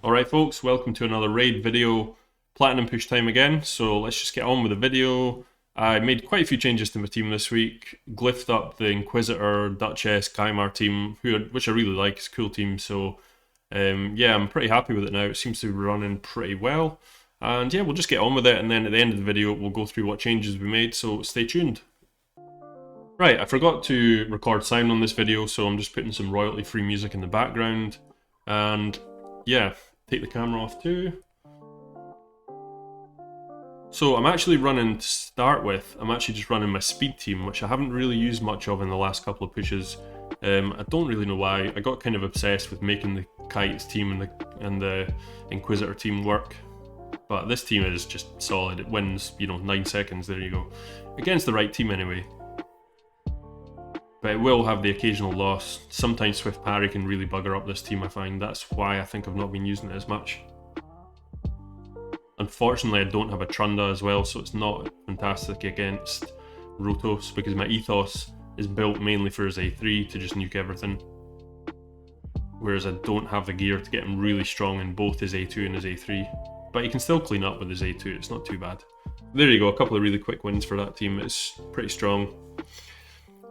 Alright folks, welcome to another raid video. Platinum push time again, so let's just get on with the video. I made quite a few changes to my team this week. Glyphed up the Inquisitor, Duchess, Kymar team, which I really like. It's a cool team, so yeah, I'm pretty happy with it now. It seems to be running pretty well. And yeah, we'll just get on with it, and then at the end of the video we'll go through what changes we made, so stay tuned. Right, I forgot to record sound on this video, so I'm just putting some royalty-free music in the background. And yeah, take the camera off too. So I'm actually running, to start with, I'm actually just running my speed team, which I haven't really used much of in the last couple of pushes. I don't really know why. I got kind of obsessed with making the Kites team and the Inquisitor team work. But this team is just solid. It wins, 9 seconds, there you go. Against the right team anyway. But it will have the occasional loss. Sometimes Swift Parry can really bugger up this team, I find. That's why I think I've not been using it as much. Unfortunately, I don't have a Trunda as well, so it's not fantastic against Rotos, because my ethos is built mainly for his A3 to just nuke everything. Whereas I don't have the gear to get him really strong in both his A2 and his A3. But he can still clean up with his A2, it's not too bad. There you go, a couple of really quick wins for that team. It's pretty strong.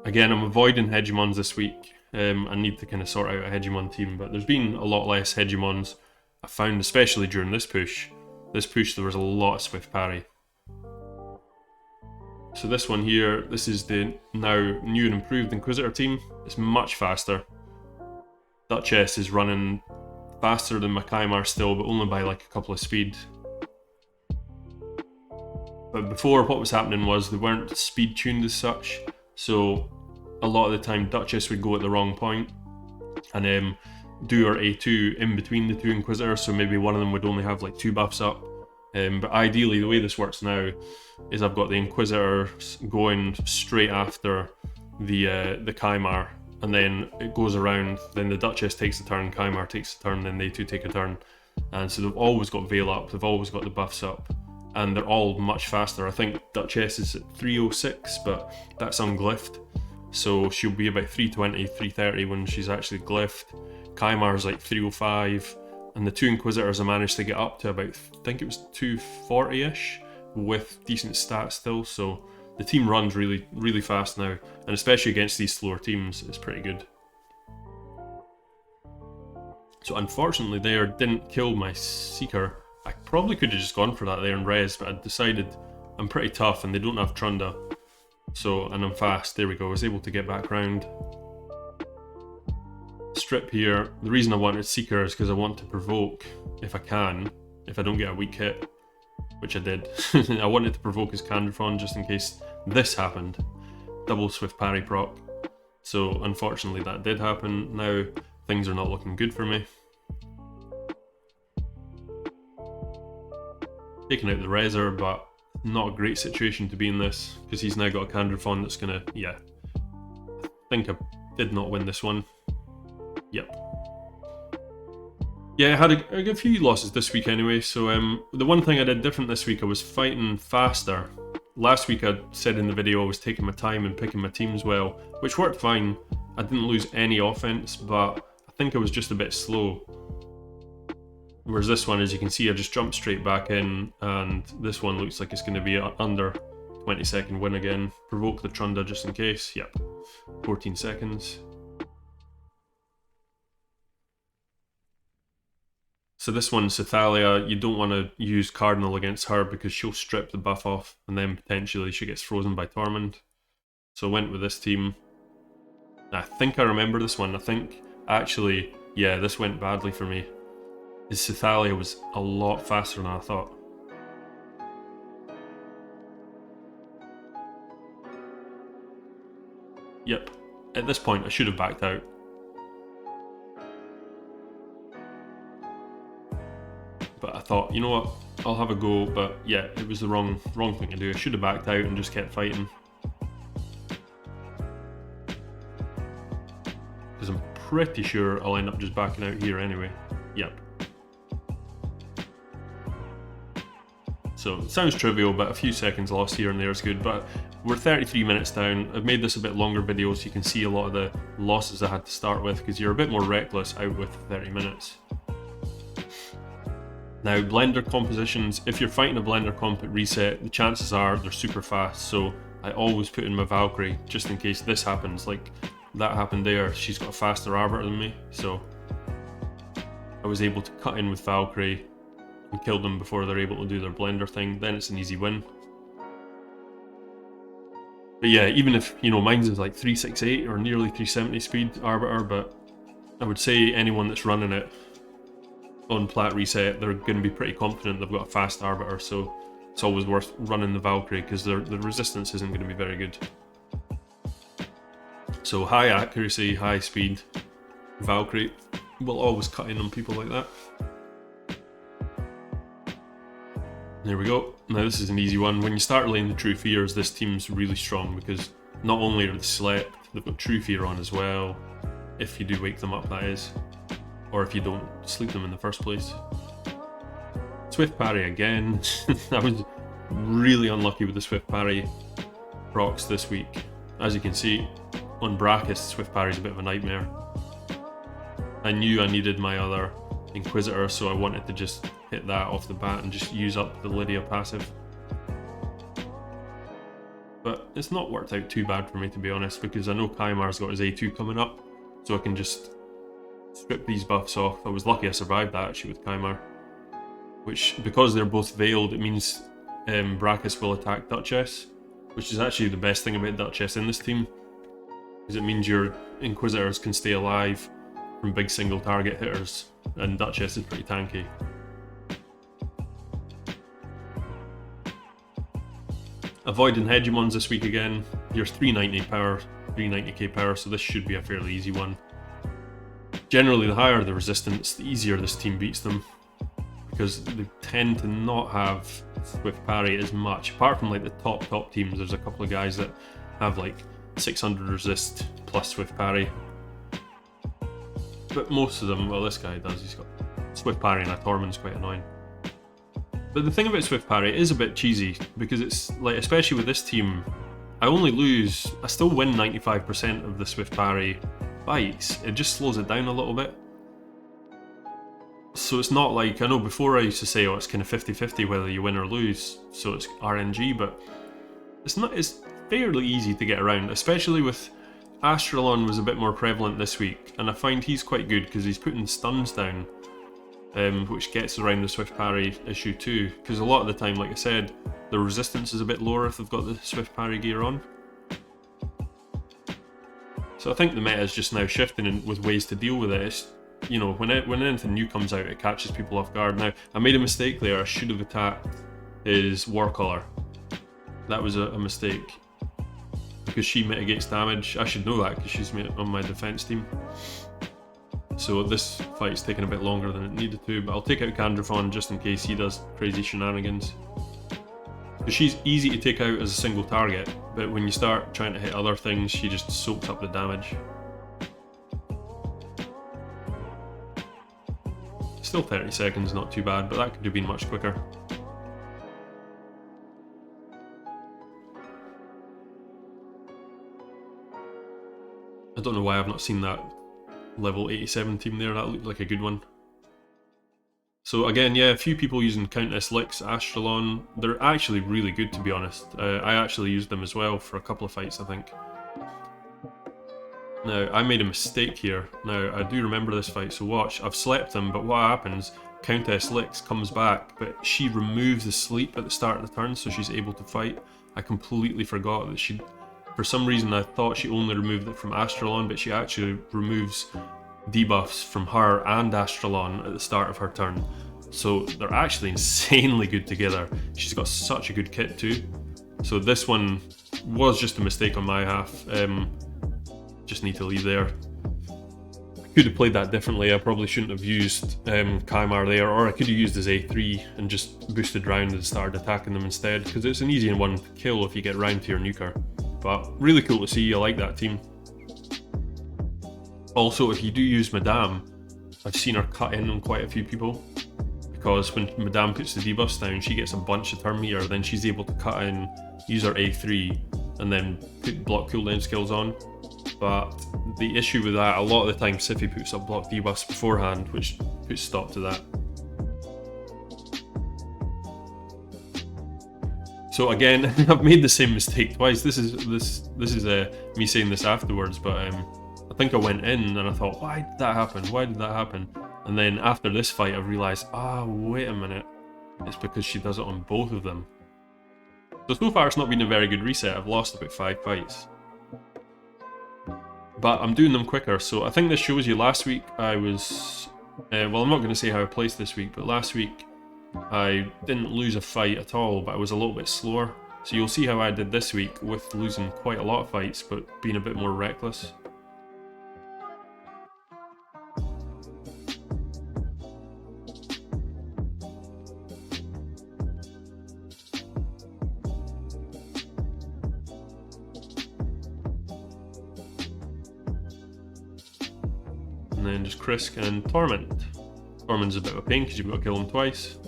Again, I'm avoiding Hegemons this week. I need to kind of sort out a Hegemon team, but there's been a lot less Hegemons. I found, especially during this push, there was a lot of Swift Parry. So this one here, this is the now new and improved Inquisitor team. It's much faster. Duchess is running faster than my Kymar still, but only by like a couple of speed. But before, what was happening was they weren't speed tuned as such. So a lot of the time Duchess would go at the wrong point and do her A2 in between the two Inquisitors, so maybe one of them would only have like 2 buffs up. But ideally the way this works now is I've got the Inquisitors going straight after the Kymar, and then it goes around, then the Duchess takes a turn, Kymar takes a turn, then they two take a turn. And so they've always got Veil up, they've always got the buffs up. And they're all much faster. I think Duchess is at 306, but that's unglyphed. So she'll be about 320, 330 when she's actually glyphed. Kymar's like 305. And the two Inquisitors I managed to get up to about, I think it was 240-ish, with decent stats still. So the team runs really, really fast now. And especially against these slower teams, it's pretty good. So unfortunately there, didn't kill my Seeker. I probably could have just gone for that there in res, but I decided I'm pretty tough and they don't have Trunda. So, and I'm fast, there we go, I was able to get back round. Strip here, the reason I wanted Seeker is because I want to provoke, if I can, if I don't get a weak hit, which I did. I wanted to provoke his Candrophon just in case this happened. Double Swift Parry proc. So unfortunately that did happen. Now things are not looking good for me. Taking out the Reser, but not a great situation to be in this, because he's now got a Candrophon that's gonna, yeah. I think I did not win this one. Yep. Yeah, I had a few losses this week anyway, so the one thing I did different this week, I was fighting faster. Last week I said in the video I was taking my time and picking my teams well, which worked fine. I didn't lose any offense, but I think I was just a bit slow. Whereas this one, as you can see, I just jumped straight back in, and this one looks like it's going to be an under 20-second win again. Provoke the Trunda just in case. Yep, 14 seconds. So this one, Cythalia, you don't want to use Cardinal against her because she'll strip the buff off, and then potentially she gets frozen by Tormund. So I went with this team. I think I remember this one. I think, actually, yeah, this went badly for me. His Cythalia was a lot faster than I thought. Yep, at this point I should have backed out. But I thought, you know what, I'll have a go, but yeah, it was the wrong thing to do. I should have backed out and just kept fighting. Because I'm pretty sure I'll end up just backing out here anyway. Yep. So it sounds trivial, but a few seconds lost here and there is good. But we're 33 minutes down. I've made this a bit longer video so you can see a lot of the losses I had to start with, because you're a bit more reckless out with 30 minutes. Now, blender compositions, if you're fighting a blender comp at reset, the chances are they're super fast, so I always put in my Valkyrie, just in case this happens, like that happened there. She's got a faster arbiter than me, so I was able to cut in with Valkyrie and kill them before they're able to do their blender thing. Then it's an easy win. But yeah, even if, you know, mine's is like 368 or nearly 370 speed arbiter, but I would say anyone that's running it on plat reset, they're going to be pretty confident they've got a fast arbiter, so it's always worth running the Valkyrie because the resistance isn't going to be very good. So high accuracy, high speed, Valkyrie will always cut in on people like that. There we go. Now this is an easy one. When you start laying the True Fears, this team's really strong because not only are they slept, they've got True Fear on as well, if you do wake them up, that is, or if you don't sleep them in the first place. Swift parry again. I was really unlucky with the Swift parry procs this week. As you can see, on Brachus, Swift parry is a bit of a nightmare. I knew I needed my other Inquisitor, so I wanted to just hit that off the bat and just use up the Lydia passive. But it's not worked out too bad for me, to be honest, because I know Kaimar's got his A2 coming up, so I can just strip these buffs off. I was lucky I survived that actually with Kaimar, which, because they're both veiled, it means Brachus will attack Duchess, which is actually the best thing about Duchess in this team, because it means your Inquisitors can stay alive from big single target hitters, and Duchess is pretty tanky. Avoiding Hegemons this week again. You're 390 power, 390k power, so this should be a fairly easy one. Generally, the higher the resistance, the easier this team beats them, because they tend to not have Swift parry as much. Apart from like the top teams, there's a couple of guys that have like 600 resist plus Swift parry. But most of them, well, this guy does, he's got Swift parry and a Tormund's quite annoying. But the thing about Swift parry, it is a bit cheesy, because it's like, especially with this team, I still win 95% of the Swift parry fights. It just slows it down a little bit. So it's not like, I know before I used to say, oh, it's kind of 50-50 whether you win or lose, so it's RNG, but it's fairly easy to get around, especially with Astralon was a bit more prevalent this week, and I find he's quite good because he's putting stuns down, which gets around the Swift parry issue too, because a lot of the time, like I said, the resistance is a bit lower if they've got the Swift parry gear on. So I think the meta is just now shifting with ways to deal with it. It's, you know, when anything new comes out, it catches people off guard. Now, I made a mistake there. I should have attacked his Warcaller. That was a mistake, because she mitigates damage. I should know that because she's on my defense team. So this fight's taking a bit longer than it needed to, but I'll take out Candrafon just in case he does crazy shenanigans. Because she's easy to take out as a single target, but when you start trying to hit other things, she just soaks up the damage. Still 30 seconds, not too bad, but that could have been much quicker. I don't know why I've not seen that level 87 team there. That looked like a good one. So again, yeah, a few people using Countess Lix, Astralon. They're actually really good, to be honest. I actually used them as well for a couple of fights, I think. Now, I made a mistake here. Now, I do remember this fight, so watch. I've slept them, but what happens, Countess Lix comes back, but she removes the sleep at the start of the turn, so she's able to fight. I completely forgot that she... For some reason, I thought she only removed it from Astralon, but she actually removes debuffs from her and Astralon at the start of her turn. So they're actually insanely good together. She's got such a good kit too. So this one was just a mistake on my half. Just need to leave there. I could have played that differently. I probably shouldn't have used Kaimar there, or I could have used his A3 and just boosted round and started attacking them instead, because it's an easy one to kill if you get round to your nuker. But really cool to see. I like that team. Also, if you do use Madame, I've seen her cut in on quite a few people, because when Madame puts the debuffs down, she gets a bunch of turn meter, then she's able to cut in, use her A3, and then put block cooldown skills on. But the issue with that, a lot of the time Sify puts up block debuffs beforehand, which puts stop to that. So again, I've made the same mistake twice. This is me saying this afterwards, but I think I went in and I thought, why did that happen? Why did that happen? And then after this fight, I've realised, wait a minute, it's because she does it on both of them. So far it's not been a very good reset. I've lost about 5 fights. But I'm doing them quicker, so I think this shows you last week I was... well, I'm not going to say how I placed this week, but last week I didn't lose a fight at all, but I was a little bit slower. So you'll see how I did this week with losing quite a lot of fights, but being a bit more reckless. And then just Krisk and Torment. Torment's a bit of a pain because you've got to kill him twice.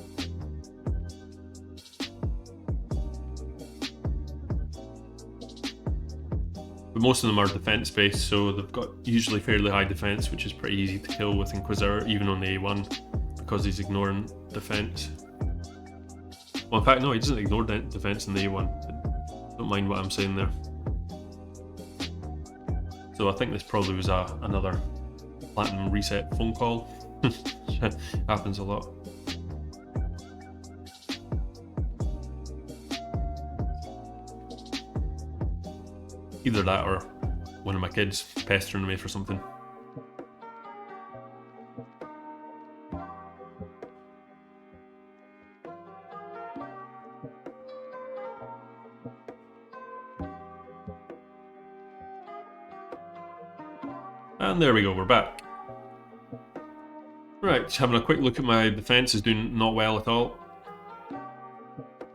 But most of them are defense based, so they've got usually fairly high defense, which is pretty easy to kill with Inquisitor, even on the A1, because he's ignoring defense. Well, in fact, no, he doesn't ignore defense in the A1. Don't mind what I'm saying there. So I think this probably was another Platinum reset phone call. Happens a lot. Either that or one of my kids pestering me for something. And there we go, we're back. Right, just having a quick look at my defense is doing not well at all.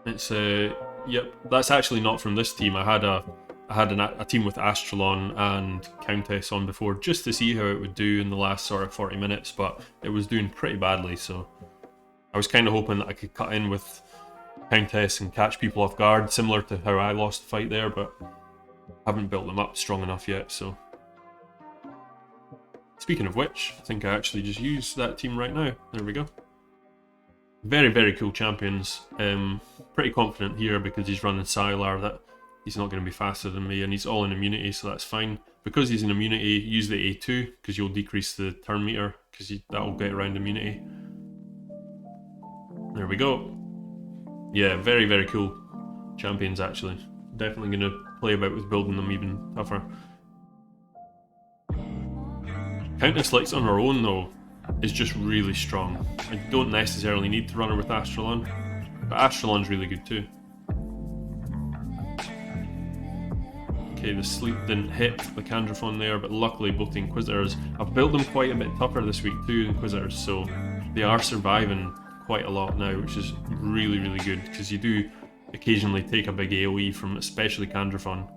It's yep, that's actually not from this team. I had a team with Astralon and Countess on before just to see how it would do in the last sort of 40 minutes, but it was doing pretty badly, so I was kind of hoping that I could cut in with Countess and catch people off guard, similar to how I lost the fight there, but haven't built them up strong enough yet, so... Speaking of which, I think I actually just used that team right now. There we go. Very, very cool champions. Pretty confident here because he's running Sylar that he's not going to be faster than me, and he's all in immunity, so that's fine. Because he's in immunity, use the A2 because you'll decrease the turn meter because that will get around immunity. There we go. Yeah, very, very cool champions actually. Definitely going to play about with building them even tougher. Countess Licks on her own though is just really strong. I don't necessarily need to run her with Astralon, but Astralon's really good too. Okay, the sleep didn't hit the Candraphon there, but luckily both the Inquisitors, I've built them quite a bit tougher this week too, Inquisitors, so they are surviving quite a lot now, which is really, really good, because you do occasionally take a big AoE from especially Candraphon.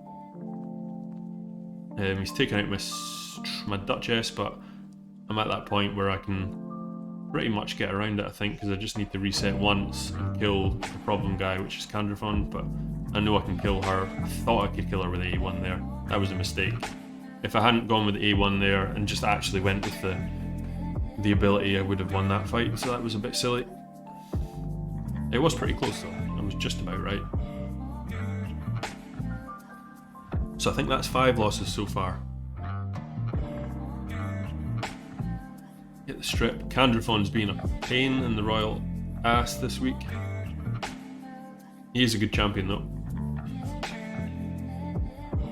He's taken out my Duchess, but I'm at that point where I can pretty much get around it, I think, because I just need to reset once and kill the problem guy, which is Candraphon, but I know I can kill her. I thought I could kill her with A1 there. That was a mistake. If I hadn't gone with A1 there and just actually went with the ability, I would have won that fight, so that was a bit silly. It was pretty close though. I was just about right. So I think that's 5 losses so far. Get the strip. Candraphon's been a pain in the royal ass this week. He is a good champion though.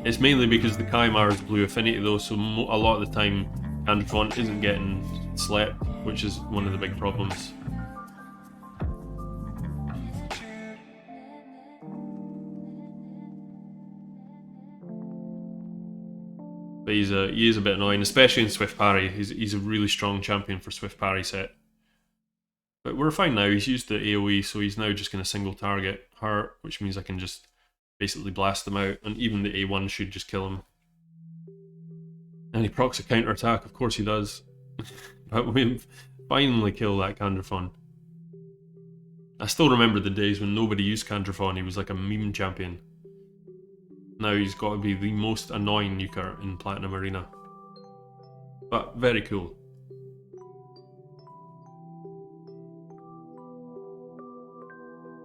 It's mainly because the Kaimar is blue affinity though, so a lot of the time Candraphon isn't getting slept, which is one of the big problems. But he is a bit annoying, especially in Swift Parry. He's a really strong champion for Swift Parry set. But we're fine now, he's used the AoE, so he's now just going to single target her, which means I can just basically blast them out, and even the A1 should just kill him. And he procs a counter attack, of course he does. But we finally kill that Candraphon. I still remember the days when nobody used Candraphon, he was like a meme champion. Now he's got to be the most annoying nuker in Platinum Arena. But very cool.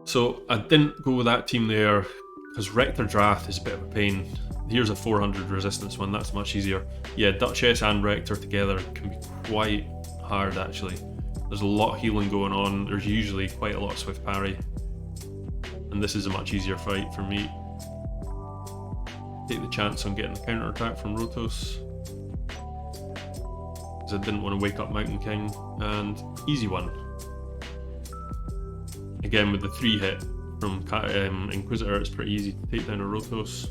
So I didn't go with that team there because Rector Draft is a bit of a pain. Here's a 400 resistance one, that's much easier. Yeah, Duchess and Rector together can be quite hard actually. There's a lot of healing going on, there's usually quite a lot of swift parry. And this is a much easier fight for me. Take the chance on getting the counter attack from Rotos, because I didn't want to wake up Mountain King, and easy one. Again with the 3 hit from Inquisitor, it's pretty easy to take down a Rotos.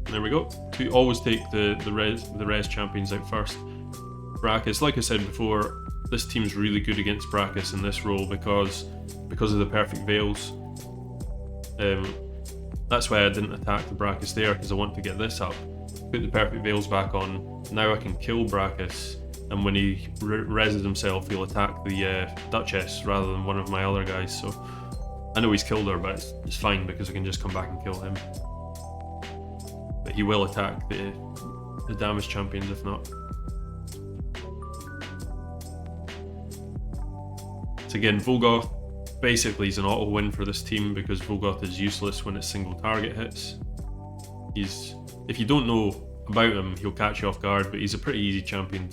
There we go. We always take the res champions out first. Brachus, like I said before, this team's really good against Brachus in this role because of the perfect veils. That's why I didn't attack the Brachus there, because I want to get this up. Put the perfect veils back on. Now I can kill Brachus, and when he reses himself, he'll attack the Duchess rather than one of my other guys. So I know he's killed her, but it's fine because I can just come back and kill him. But he will attack the damage champions if not. So again, Volgoth basically is an auto win for this team because Volgoth is useless when it's single target hits. If you don't know about him, he'll catch you off guard, but he's a pretty easy champion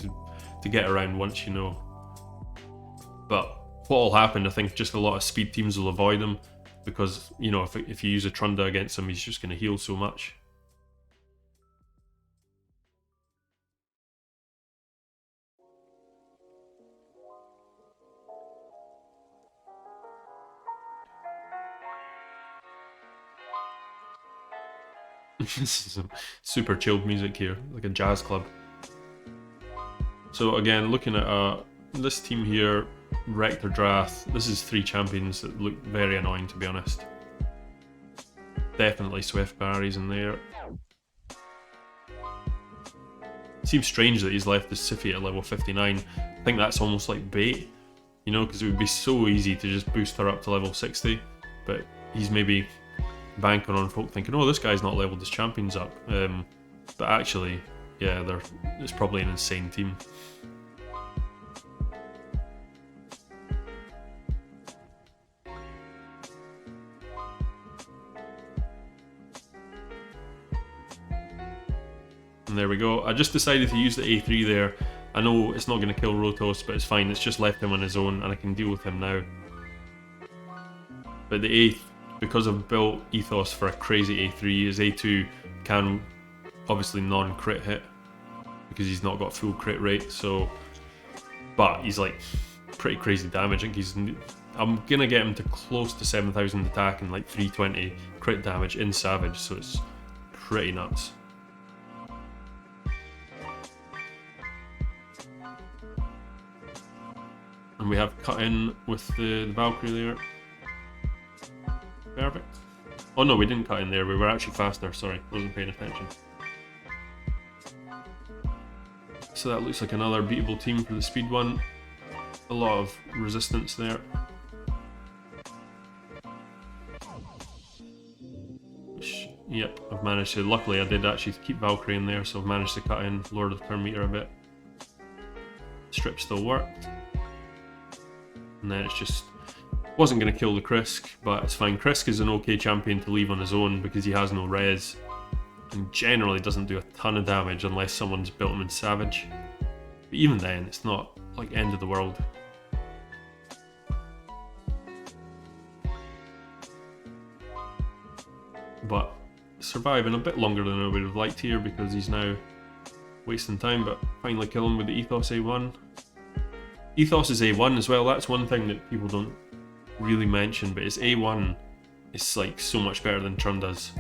to get around once you know. But what will happen, I think just a lot of speed teams will avoid him because, you know, if you use a Trunda against him, he's just going to heal so much. This is some super chilled music here, like a jazz club. So again, looking at this team here, Rector Drath, this is 3 champions that look very annoying to be honest. Definitely swift parries in there. It seems strange that he's left the Siphi at level 59. I think that's almost like bait, you know, because it would be so easy to just boost her up to level 60, but he's maybe banking on folk thinking, oh, this guy's not leveled his champions up, but actually, yeah, it's probably an insane team. And there we go. I just decided to use the A3 there. I know it's not going to kill Rotos, but it's fine, it's just left him on his own and I can deal with him now. But the because I've built Ethos for a crazy A3, his A2 can obviously non-crit hit because he's not got full crit rate, so, but he's like pretty crazy damage. I think I'm gonna get him to close to 7,000 attack and like 320 crit damage in Savage, so it's pretty nuts. And we have cut in with the Valkyrie there. Perfect. Oh no, we didn't cut in there, we were actually faster, sorry, wasn't paying attention. So that looks like another beatable team for the speed one. A lot of resistance there. Which, yep, I've managed to, luckily I did actually keep Valkyrie in there, so I've managed to cut in, lower the turn meter a bit. Strip still worked. And then it's just, wasn't going to kill the Krisk, but it's fine. Krisk is an okay champion to leave on his own because he has no res and generally doesn't do a ton of damage unless someone's built him in Savage. But even then, it's not like end of the world. But surviving a bit longer than I would have liked here because he's now wasting time, but finally kill him with the Ethos A1. Ethos is A1 as well, that's one thing that people don't really mention, but his A1 is like so much better than Trunda's.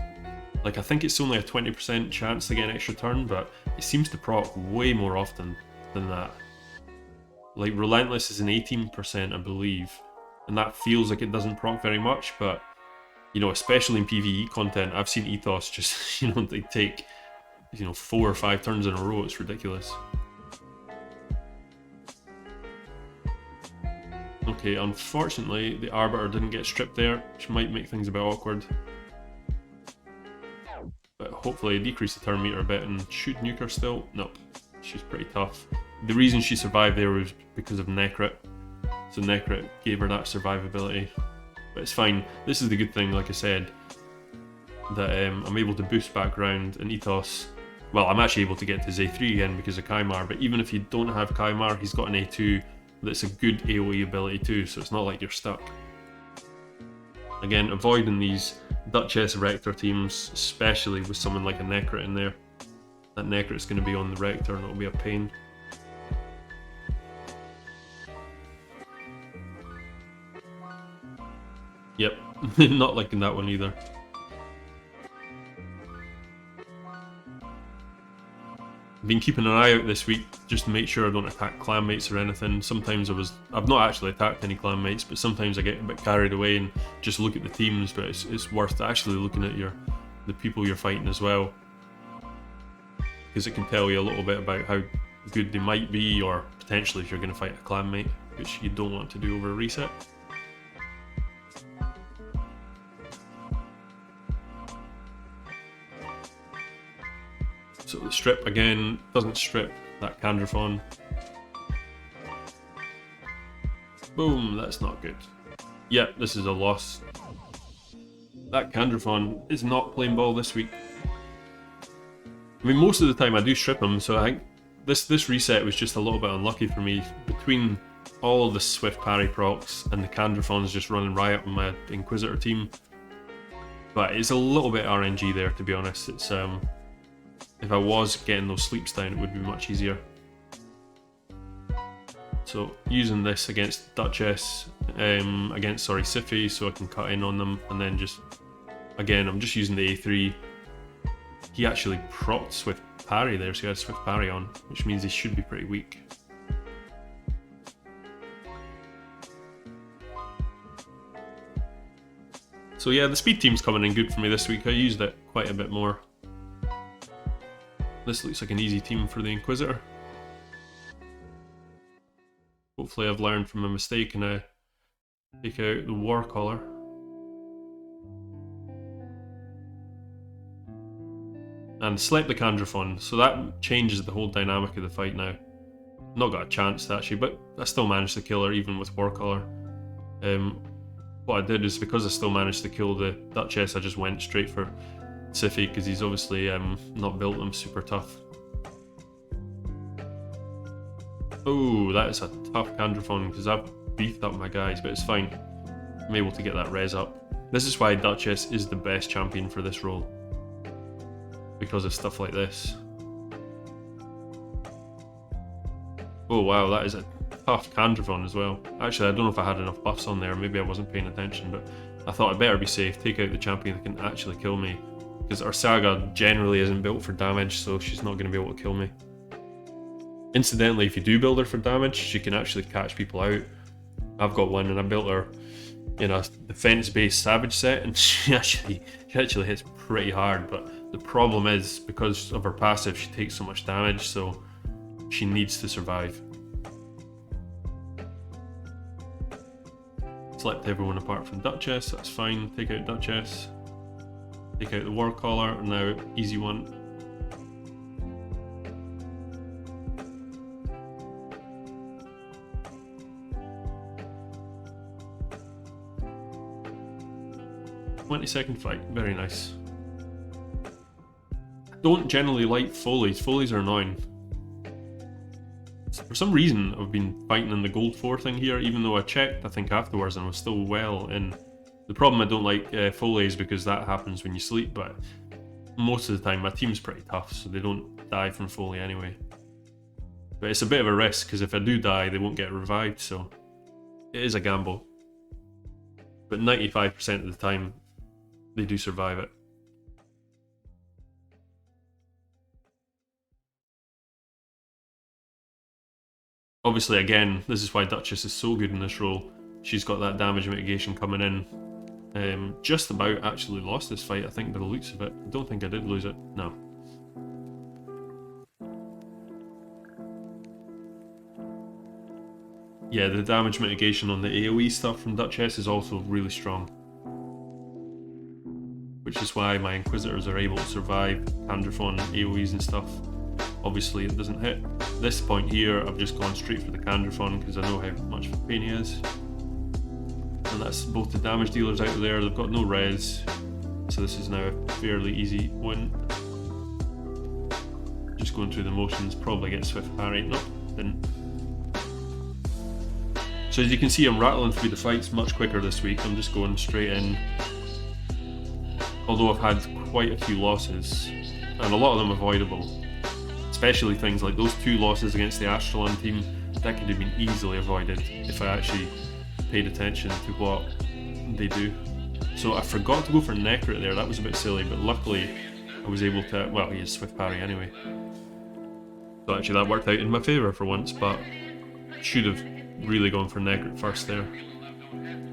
Like, I think it's only a 20% chance to get an extra turn, but it seems to proc way more often than that. Like, Relentless is an 18%, I believe, and that feels like it doesn't proc very much, but, you know, especially in PvE content, I've seen Ethos just, you know, they take, you know, 4 or 5 turns in a row, it's ridiculous. Okay, unfortunately, the Arbiter didn't get stripped there, which might make things a bit awkward. But hopefully decrease the turn meter a bit and shoot nuke her still. Nope, she's pretty tough. The reason she survived there was because of Necrit. So Necrit gave her that survivability. But it's fine. This is the good thing, like I said, that I'm able to boost back round and Ethos. Well, I'm actually able to get to his A3 again because of Kaimar, but even if you don't have Kaimar, he's got an A2 that's a good AoE ability too, so it's not like you're stuck. Again, avoiding these Duchess Rector teams, especially with someone like a Necrit in there. That Necrit's going to be on the Rector and it'll be a pain. Yep, not liking that one either. I've been keeping an eye out this week just to make sure I don't attack clanmates or anything. Sometimes I've not actually attacked any clanmates, but sometimes I get a bit carried away and just look at the teams, but it's worth actually looking at the people you're fighting as well. Because it can tell you a little bit about how good they might be, or potentially if you're going to fight a clanmate, which you don't want to do over a reset. So the strip again doesn't strip that Candraphon. Boom, that's not good. Yep, this is a loss. That Candraphon is not playing ball this week. I mean, most of the time I do strip him, so I think this reset was just a little bit unlucky for me. Between all of the Swift parry procs and the Candraphons just running riot on my Inquisitor team. But it's a little bit RNG there, to be honest. It's if I was getting those sleeps down, it would be much easier. So using this against Duchess, against Siphi, so I can cut in on them, and then just, again, I'm just using the A3. He actually procced Swift parry there, so he had Swift parry on, which means he should be pretty weak. So yeah, the speed team's coming in good for me this week. I used it quite a bit more. This looks like an easy team for the Inquisitor. Hopefully I've learned from a mistake and I take out the Warcaller. And slap the Candraphon, so that changes the whole dynamic of the fight now. Not got a chance to actually, but I still managed to kill her even with Warcaller. What I did is, because I still managed to kill the Duchess, I just went straight for Siphi, because he's obviously not built them super tough. Oh, that is a tough Candraphon, because I've beefed up my guys, but it's fine. I'm able to get that res up. This is why Duchess is the best champion for this role, because of stuff like this. Oh wow, that is a tough Candraphon as well. Actually, I don't know if I had enough buffs on there, maybe I wasn't paying attention, but I thought I'd better be safe, take out the champion that can actually kill me. Because Ursaga generally isn't built for damage, so she's not going to be able to kill me. Incidentally, if you do build her for damage, she can actually catch people out. I've got one and I built her in a defense-based Savage set, and she actually hits pretty hard, but the problem is, because of her passive, she takes so much damage, so she needs to survive. Select everyone apart from Duchess, that's fine, take out Duchess. Take out the Warcaller, now easy one. "20-second fight, very nice." I don't generally like Foleys. Foleys are annoying. For some reason, I've been fighting in the gold 4 thing here, even though I checked, I think, afterwards, and I was still well in. The problem I don't like Foleys because that happens when you sleep, but most of the time my team's pretty tough, so they don't die from Foley anyway. But it's a bit of a risk, because if I do die, they won't get revived, so it is a gamble. But 95% of the time, they do survive it. Obviously, again, this is why Duchess is so good in this role. She's got that damage mitigation coming in. Just about actually lost this fight, I think, by the looks of it. I don't think I did lose it. No. yeah, the damage mitigation on the AoE stuff from Duchess is also really strong. Which is why my Inquisitors are able to survive Candraphon AoEs and stuff. Obviously it doesn't hit. This point here, I've just gone straight for the Candraphon because I know how much of a pain he is. And that's both the damage dealers out there, they've got no res. So this is now a fairly easy win. Just going through the motions, probably get Swift Parry. Nope, didn't. So as you can see, I'm rattling through the fights much quicker this week. I'm just going straight in. Although I've had quite a few losses, and a lot of them avoidable. Especially things like those 2 losses against the Astralan team, that could have been easily avoided if I actually paid attention to what they do. So I forgot to go for Necrit there, that was a bit silly, but luckily I was able to, well, he has Swift Parry anyway. So actually that worked out in my favour for once, but should have really gone for Necrit first there,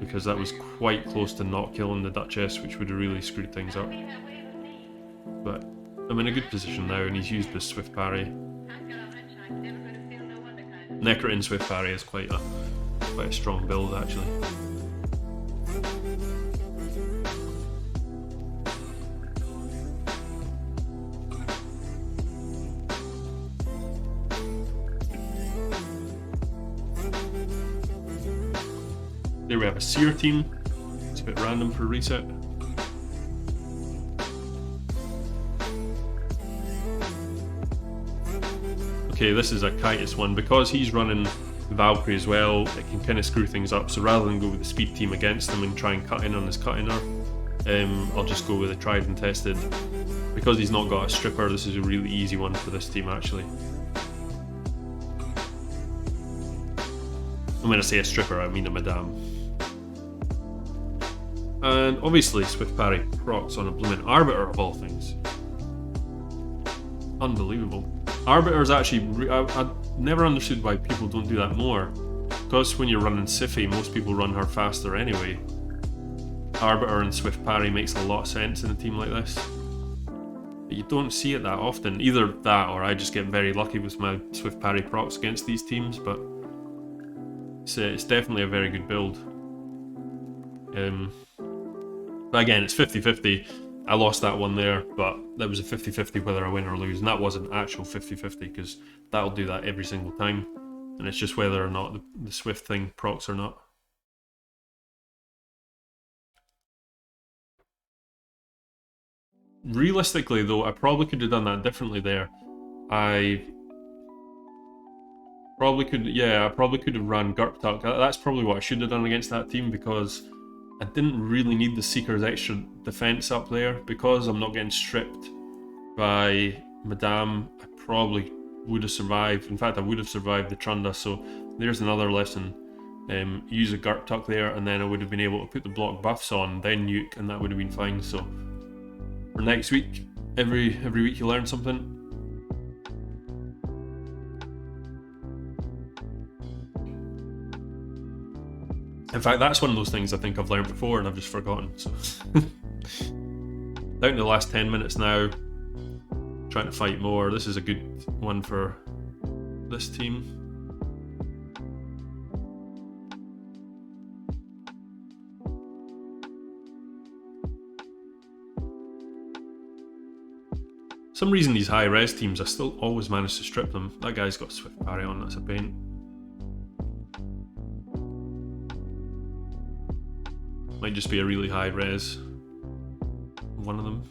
because that was quite close to not killing the Duchess, which would have really screwed things up. But I'm in a good position now, and he's used the Swift Parry. Necrit and Swift Parry is quite a strong build actually. There we have a Seer team. It's a bit random for a reset. Okay, this is a Kitus one. Because he's running Valkyrie as well, it can kind of screw things up. So rather than go with the speed team against him and try and cut in on his cut-inner, I'll just go with a tried and tested. Because he's not got a stripper, this is a really easy one for this team actually. And when I say a stripper, I mean a madame. And obviously Swift Parry procs on a blooming Arbiter of all things. Unbelievable. Arbiter is actually, I never understood why people don't do that more. Because when you're running Siphi, most people run her faster anyway. Arbiter and Swift Parry makes a lot of sense in a team like this. But you don't see it that often. Either that or I just get very lucky with my Swift Parry procs against these teams, but it's definitely a very good build. But again, it's 50-50. I lost that one there, but that was a 50-50 whether I win or lose, and that wasn't actual 50-50 because that'll do that every single time, and it's just whether or not the Swift thing procs or not. Realistically though, I probably could have done that differently there. I probably could have ran Gurptuk. That's probably what I should have done against that team, because I didn't really need the Seeker's extra defense up there. Because I'm not getting stripped by Madame, I probably would have survived. In fact, I would have survived the Trunda, so there's another lesson. Use a Gurptuk there, and then I would have been able to put the block buffs on, then nuke, and that would have been fine. So for next week, every week you learn something. In fact, that's one of those things I think I've learned before and I've just forgotten. So down to the last 10 minutes now, trying to fight more. This is a good one for this team. Some reason these high res teams, I still always manage to strip them. That guy's got Swift Parry on, that's a pain. Might just be a really high res, one of them.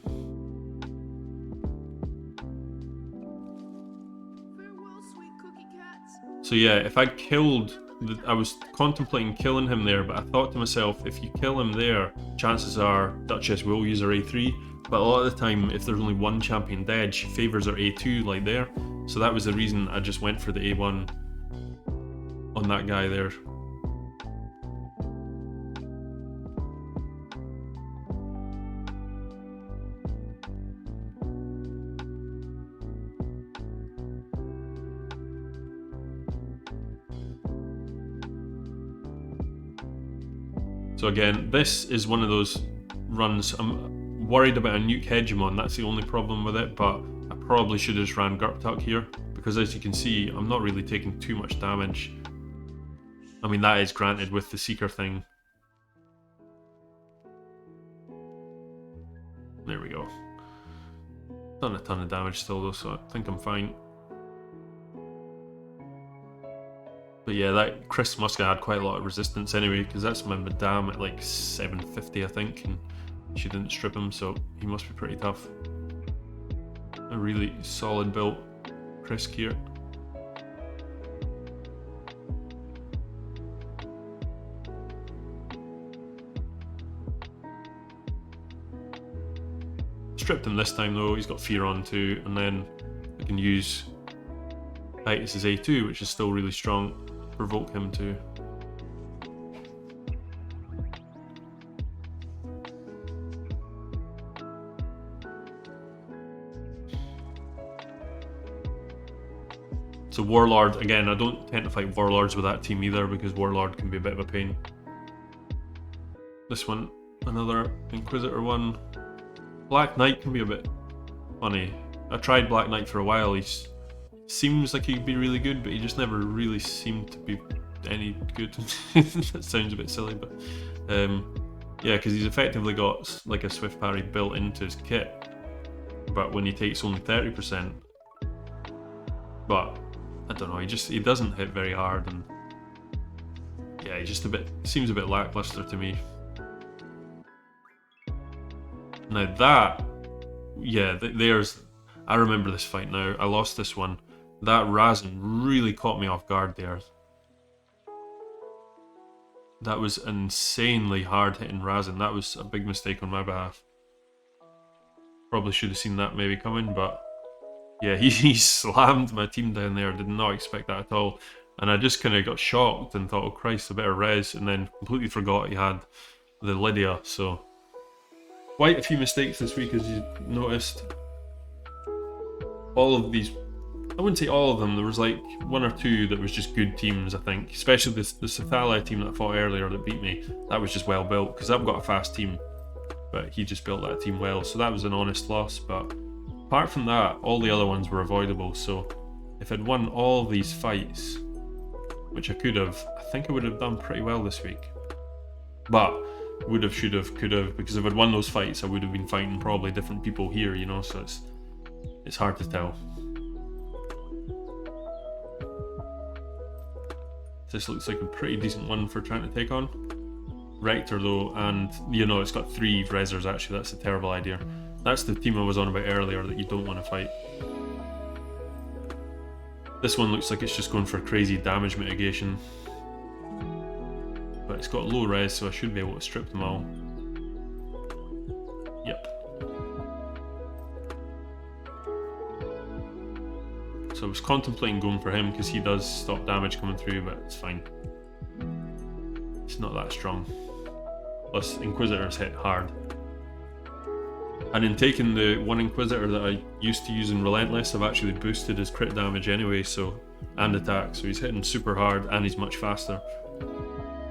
So yeah, if I'd killed, I was contemplating killing him there, but I thought to myself, if you kill him there, chances are Duchess will use her A3, but a lot of the time, if there's only one champion dead, she favours her A2 like there. So that was the reason I just went for the A1 on that guy there. So again, this is one of those runs, I'm worried about a nuke hegemon, that's the only problem with it, but I probably should have just ran Gurptuk here, because as you can see, I'm not really taking too much damage. I mean, that is granted with the Seeker thing. There we go. Done a ton of damage still though, so I think I'm fine. But yeah, that Chris must have had quite a lot of resistance anyway, because that's my Madame at like 750 I think, and she didn't strip him, so he must be pretty tough. A really solid built Chris here. Stripped him this time though, he's got Fear on too, and then I can use Titus's A2, which is still really strong, provoke him too. So Warlord, again, I don't tend to fight Warlords with that team either, because Warlord can be a bit of a pain. This one, another Inquisitor one. Black Knight can be a bit funny. I tried Black Knight for a while, he seems like he'd be really good, but he just never really seemed to be any good. That sounds a bit silly, but yeah, because he's effectively got like a Swift Parry built into his kit, but when he takes only 30%. But I don't know, he doesn't hit very hard, and yeah, he seems a bit lackluster to me. Now that, yeah, I remember this fight now. I lost this one. That Razin really caught me off guard there. That was insanely hard hitting Razin. That was a big mistake on my behalf. Probably should have seen that maybe coming, but yeah, he slammed my team down there. Did not expect that at all. And I just kind of got shocked and thought, oh Christ, a bit of res, and then completely forgot he had the Lydia, so quite a few mistakes this week, as you noticed. All of these, I wouldn't say all of them, there was like one or two that was just good teams, I think. Especially the Cephala team that I fought earlier that beat me. That was just well built, because I've got a fast team, but he just built that team well, so that was an honest loss. But apart from that, all the other ones were avoidable, so if I'd won all these fights, which I could have, I think I would have done pretty well this week. But would have, should have, could have, because if I'd won those fights I would have been fighting probably different people here, you know, so it's hard to tell. This looks like a pretty decent one for trying to take on. Rector though, and you know, it's got 3 Rezzers actually, that's a terrible idea. That's the team I was on about earlier that you don't want to fight. This one looks like it's just going for crazy damage mitigation. But it's got low res, so I should be able to strip them all. Yep. So I was contemplating going for him because he does stop damage coming through, but it's fine. It's not that strong. Plus, Inquisitors hit hard. And in taking the one Inquisitor that I used to use in Relentless, I've actually boosted his crit damage anyway, so, and attack, so he's hitting super hard and he's much faster.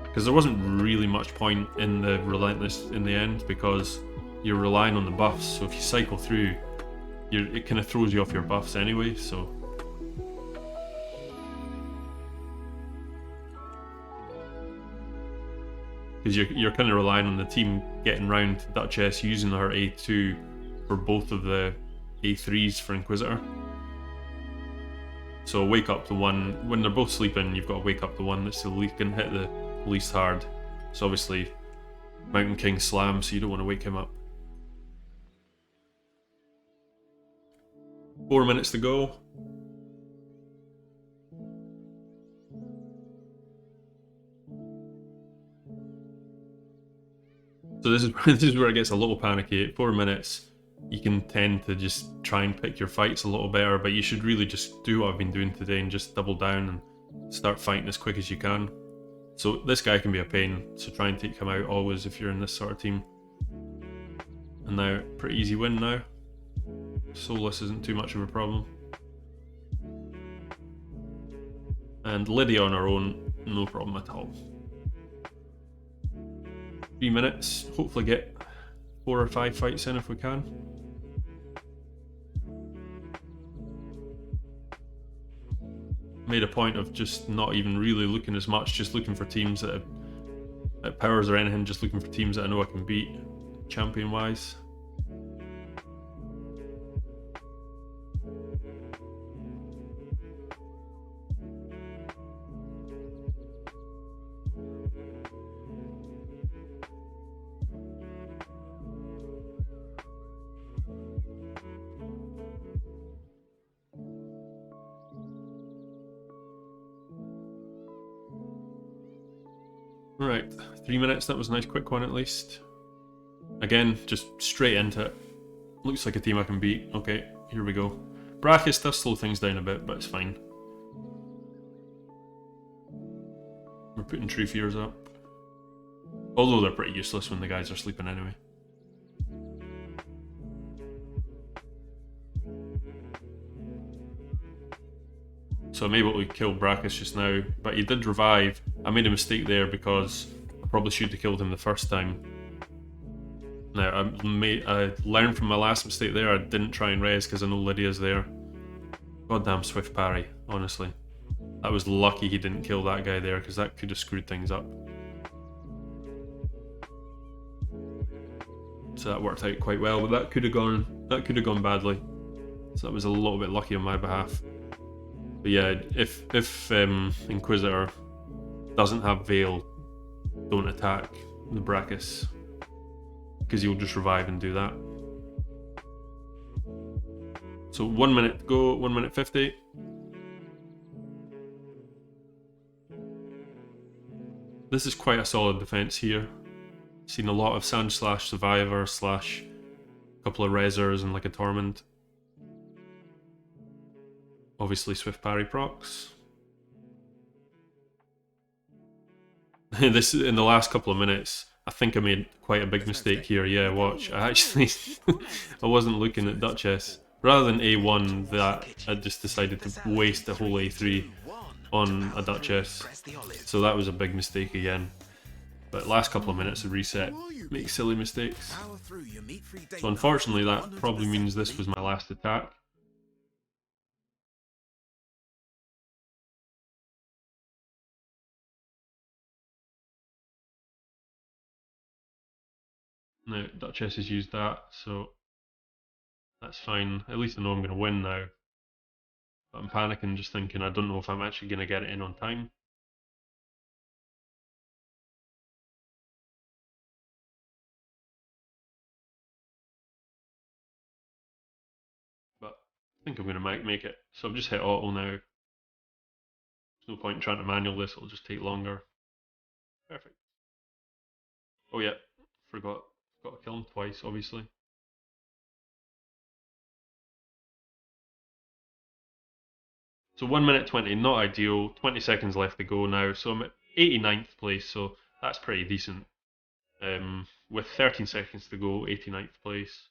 Because there wasn't really much point in the Relentless in the end, because you're relying on the buffs, so if you cycle through, it kind of throws you off your buffs anyway, so. Because you're kind of relying on the team getting round Duchess using her A2 for both of the A3s for Inquisitor. So wake up the one, when they're both sleeping, you've got to wake up the one that's can hit the least hard. So obviously Mountain King slam, so you don't want to wake him up. 4 minutes to go. So this is where it gets a little panicky. At 4 minutes, you can tend to just try and pick your fights a little better, but you should really just do what I've been doing today and just double down and start fighting as quick as you can. So this guy can be a pain, so try and take him out always if you're in this sort of team. And now, pretty easy win now. Soulless isn't too much of a problem. And Lydia on her own, no problem at all. 3 minutes, hopefully get 4 or 5 fights in if we can. made a point of just not even really looking as much, just looking for teams that at powers or anything, just looking for teams that I know I can beat champion wise. Right, 3 minutes, that was a nice quick one at least. Again, just straight into it. Looks like a team I can beat. Okay, here we go. Brachis does slow things down a bit, but it's fine. We're putting True Fears up. Although they're pretty useless when the guys are sleeping anyway. So I'm able to kill Brachis just now, but he did revive. I made a mistake there because I probably should have killed him the first time. Now, I learned from my last mistake there, I didn't try and res because I know Lydia's there. Goddamn swift parry, honestly. I was lucky he didn't kill that guy there because that could have screwed things up. So that worked out quite well, but that could have gone badly. So that was a little bit lucky on my behalf. But yeah, if Inquisitor doesn't have Veil, don't attack the Brachis, because he'll just revive and do that. So 1 minute to go, 1 minute 50. This is quite a solid defense here. Seen a lot of Sand/Survivor / a couple of Rezzers and like a Torment. Obviously Swift Parry procs. This in the last couple of minutes, I think I made quite a big mistake here. Yeah, watch. I actually I wasn't looking at Duchess. Rather than A1, that I just decided to waste the whole A3 on a Duchess. So that was a big mistake again. But last couple of minutes of reset, make silly mistakes. So unfortunately that probably means this was my last attack. Now, Duchess has used that, so that's fine. At least I know I'm going to win now. But I'm panicking, just thinking I don't know if I'm actually going to get it in on time. But I think I'm going to make it. So I've just hit auto now. There's no point in trying to manual this, it'll just take longer. Perfect. Oh yeah, forgot to kill him twice, obviously. So 1 minute 20, not ideal. 20 seconds left to go now. So I'm at 89th place, so that's pretty decent. With 13 seconds to go, 89th place.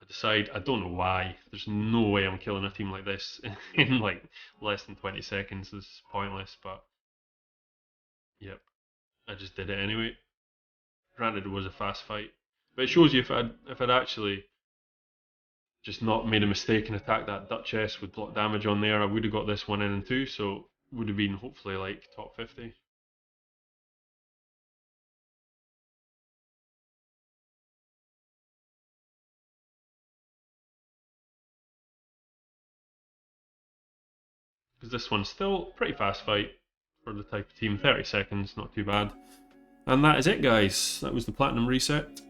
I decide, I don't know why, there's no way I'm killing a team like this in like less than 20 seconds. This is pointless, but yep, I just did it anyway. Granted, it was a fast fight, but it shows you if I'd actually just not made a mistake and attacked that Duchess with block damage on there, I would have got this one in too, so would have been hopefully like top 50. Because this one's still pretty fast fight for the type of team, 30 seconds, not too bad. And that is it, guys. That was the Platinum reset.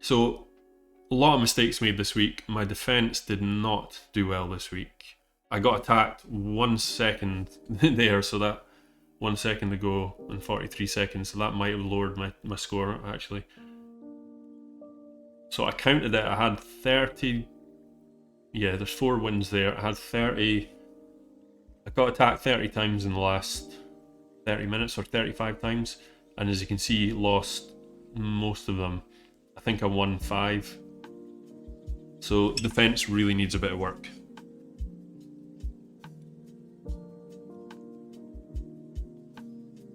So, a lot of mistakes made this week. My defense did not do well this week. I got attacked 1 second there, so that 1 second to go and 43 seconds, so that might have lowered my score actually. So I counted it, I had 30, yeah, there's 4 wins there. I had 30, I got attacked 30 times in the last 30 minutes or 35 times, and as you can see, lost most of them. I think I won 5. So defense really needs a bit of work.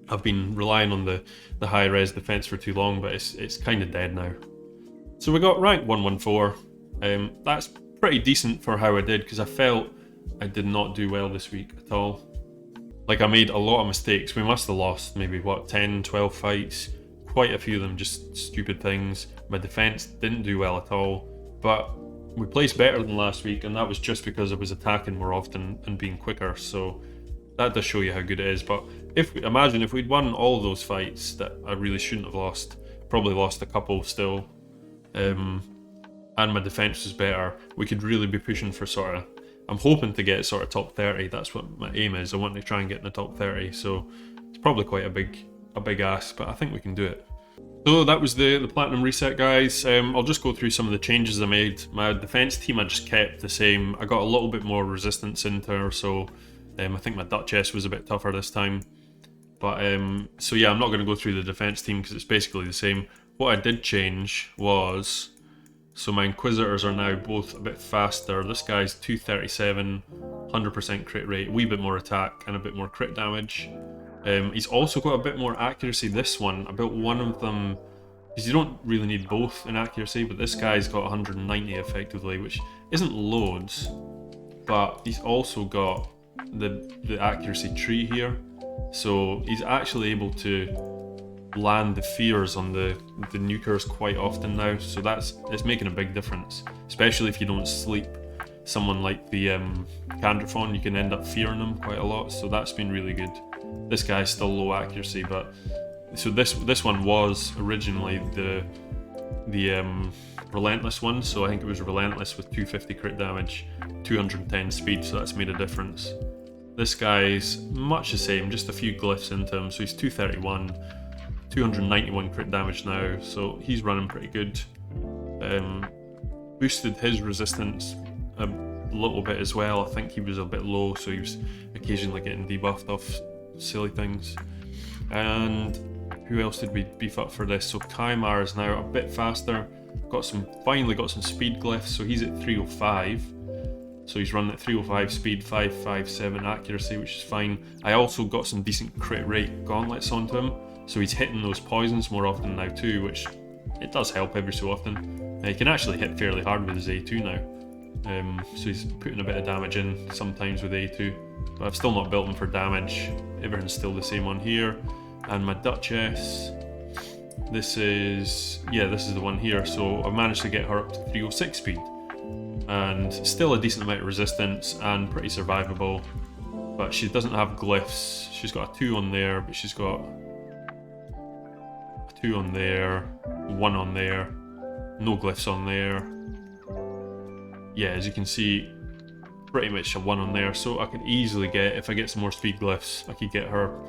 I've been relying on the high res defense for too long, but it's kind of dead now. So we got rank 114. That's pretty decent for how I did, because I felt I did not do well this week at all. Like, I made a lot of mistakes. We must have lost maybe, what, 10, 12 fights? Quite a few of them just stupid things. My defense didn't do well at all, but we placed better than last week, and that was just because I was attacking more often and being quicker, so that does show you how good it is. But imagine if we'd won all those fights that I really shouldn't have lost, probably lost a couple still, and my defense was better, we could really be pushing for sort of, I'm hoping to get sort of top 30. That's what my aim is. I want to try and get in the top 30, so it's probably quite a big ask, but I think we can do it. So that was the Platinum reset, guys. I'll just go through some of the changes I made. My defense team I just kept the same. I got a little bit more resistance into her, so I think my Duchess was a bit tougher this time. But so yeah, I'm not going to go through the defense team because it's basically the same. What I did change was, so my Inquisitors are now both a bit faster. This guy's 237, 100% crit rate, a wee bit more attack and a bit more crit damage. He's also got a bit more accuracy. This one, I built one of them, because you don't really need both in accuracy, but this guy's got 190 effectively, which isn't loads, but he's also got the accuracy tree here. So he's actually able to land the fears on the nukers quite often now, so it's making a big difference, especially if you don't sleep someone like the Candraphon. You can end up fearing them quite a lot, so that's been really good. This guy's still low accuracy, but so this one was originally the relentless one, so I think it was relentless with 250 crit damage, 210 speed, so that's made a difference. This guy's much the same, just a few glyphs into him, so he's 231, 291 crit damage now, so he's running pretty good. Boosted his resistance a little bit as well. I think he was a bit low, so he was occasionally getting debuffed off silly things. And who else did we beef up for this? So Kaimar is now a bit faster. Finally got some speed glyphs, so he's at 305. So he's running at 305 speed, 557 accuracy, which is fine. I also got some decent crit rate gauntlets onto him, so he's hitting those poisons more often now too, which it does help every so often. He can actually hit fairly hard with his A2 now, so he's putting a bit of damage in sometimes with A2, but I've still not built him for damage. Everything's still the same on here. And my Duchess, this is the one here, so I've managed to get her up to 306 speed, and still a decent amount of resistance and pretty survivable, but she doesn't have glyphs. She's got a 2 on there, but she's got a 2 on there, 1 on there, no glyphs on there. Yeah, as you can see, pretty much a 1 on there, so I could easily get, if I get some more speed glyphs, I could get her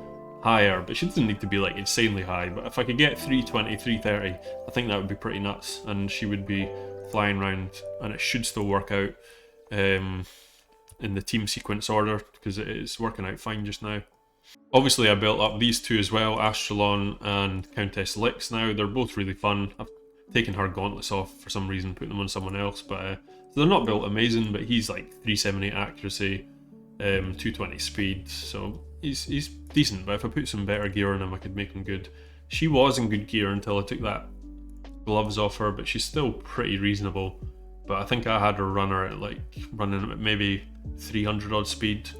higher, but she doesn't need to be like insanely high, but if I could get 320, 330, I think that would be pretty nuts, and she would be flying around, and it should still work out in the team sequence order, because it is working out fine just now. Obviously I built up these two as well, Astralon and Countess Lix now. They're both really fun. I've taken her gauntlets off for some reason, put them on someone else, but so they're not built amazing, but he's like 378 accuracy, 220 speed, so he's decent, but if I put some better gear on him, I could make him good. She was in good gear until I took that gloves off her, but she's still pretty reasonable. But I think I had her running at maybe 300 odd speed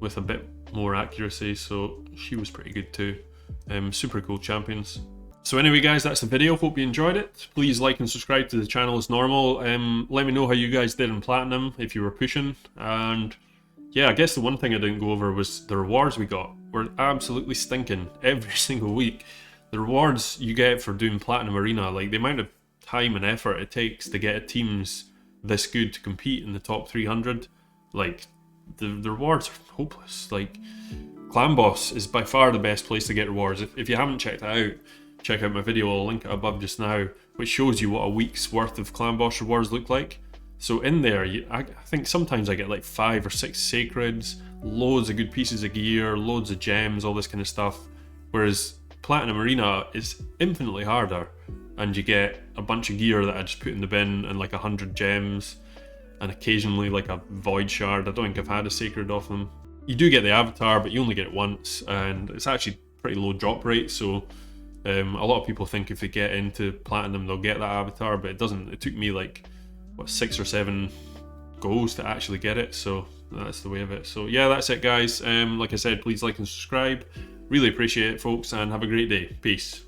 with a bit more accuracy, so she was pretty good too. Super cool champions. So anyway guys, that's the video. Hope you enjoyed it. Please like and subscribe to the channel as normal. Let me know how you guys did in Platinum, if you were pushing. And yeah, I guess the one thing I didn't go over was the rewards we got. Were absolutely stinking every single week. The rewards you get for doing Platinum Arena, like the amount of time and effort it takes to get teams this good to compete in the top 300, like the rewards are hopeless. Like Clan Boss is by far the best place to get rewards. If you haven't checked it out, check out my video, I'll link it above just now, which shows you what a week's worth of Clan Boss rewards look like. So in there, I think sometimes I get like 5 or 6 sacreds, loads of good pieces of gear, loads of gems, all this kind of stuff. Whereas Platinum Arena is infinitely harder, and you get a bunch of gear that I just put in the bin and like 100 gems, and occasionally like a void shard. I don't think I've had a sacred off them. You do get the avatar, but you only get it once, and it's actually pretty low drop rate, so a lot of people think if they get into Platinum they'll get that avatar, but it doesn't. It took me like, what, 6 or 7 goes to actually get it, so that's the way of it. So yeah, that's it, guys. Like I said, please like and subscribe. Really appreciate it, folks, and have a great day. Peace.